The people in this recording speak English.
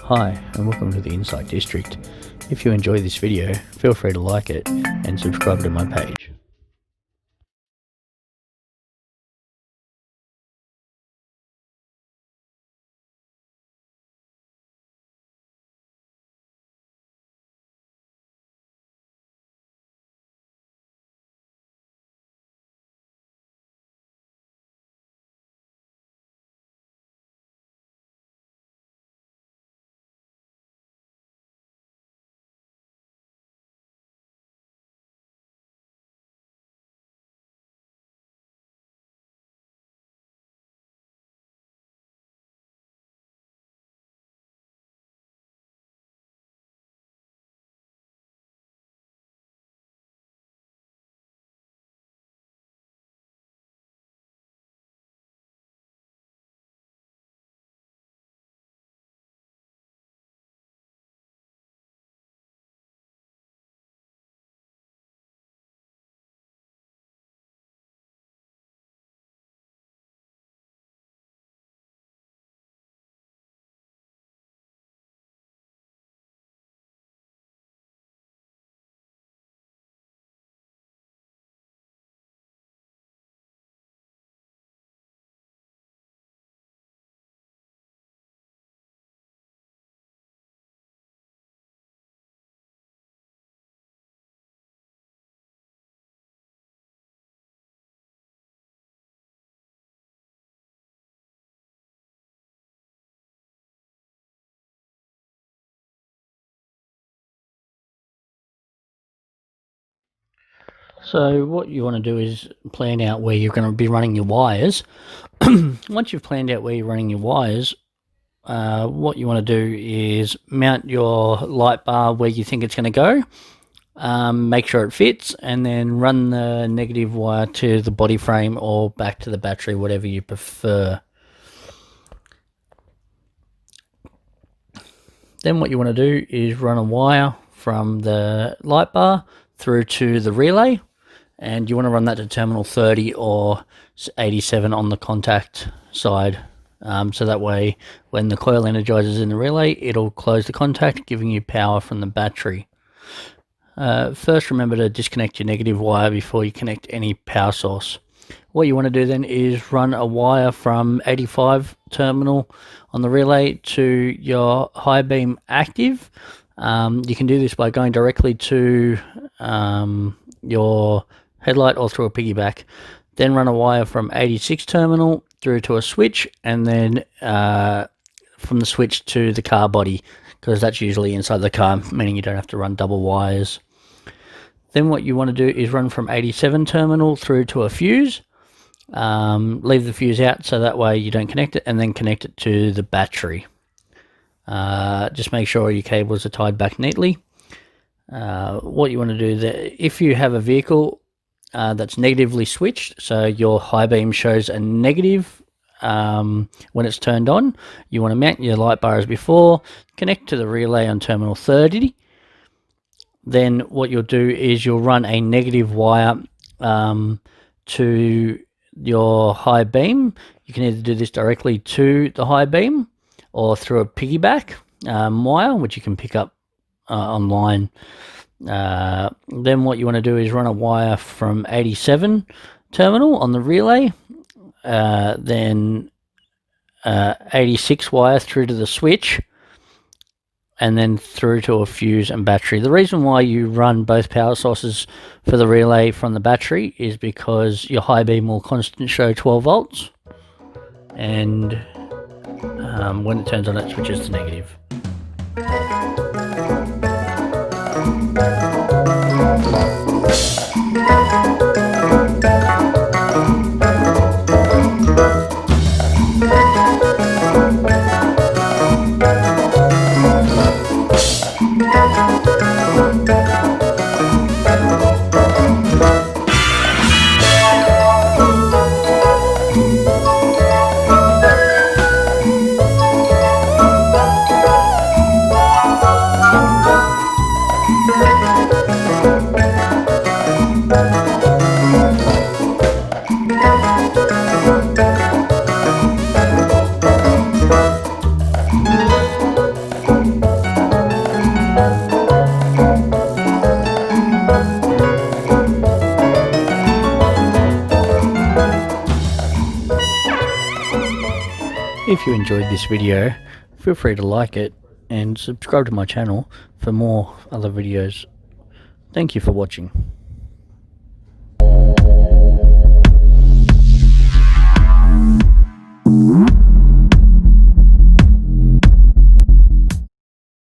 Hi and welcome to the Insight District. If you enjoy this video, feel free to like it and subscribe to my page. So what you want to do is plan out where you're going to be running your wires. Once you've planned out where you're running your wires, what you want to do is mount your light bar where you think it's going to go. Make sure it fits, and then run the negative wire to the body frame or back to the battery, whatever you prefer. Then what you want to do is run a wire from the light bar through to the relay, and you want to run that to terminal 30 or 87 on the contact side. So that way when the coil energizes in the relay, it'll close the contact, giving you power from the battery. First, remember to disconnect your negative wire before you connect any power source. What you want to do then is run a wire from 85 terminal on the relay to your high beam active. You can do this by going directly to your headlight or through a piggyback. Then run a wire from 86 terminal through to a switch, and then from the switch to the car body, because that's usually inside the car, meaning you don't have to run double wires. Then what you want to do is run from 87 terminal through to a fuse. Leave the fuse out so that way you don't connect it, and then connect it to the battery. Just make sure your cables are tied back neatly. What you want to do there, if you have a vehicle that's negatively switched, so your high beam shows a negative when it's turned on, you want to mount your light bar as before, connect to the relay on terminal 30. Then what you'll do is you'll run a negative wire to your high beam. You can either do this directly to the high beam or through a piggyback wire, which you can pick up online. Then what you want to do is run a wire from 87 terminal on the relay, then 86 wire through to the switch, and then through to a fuse and battery. The reason why you run both power sources for the relay from the battery is because your high beam will constantly show 12 volts, and when it turns on, it switches to negative. If you enjoyed this video, feel free to like it and subscribe to my channel for more other videos. Thank you for watching.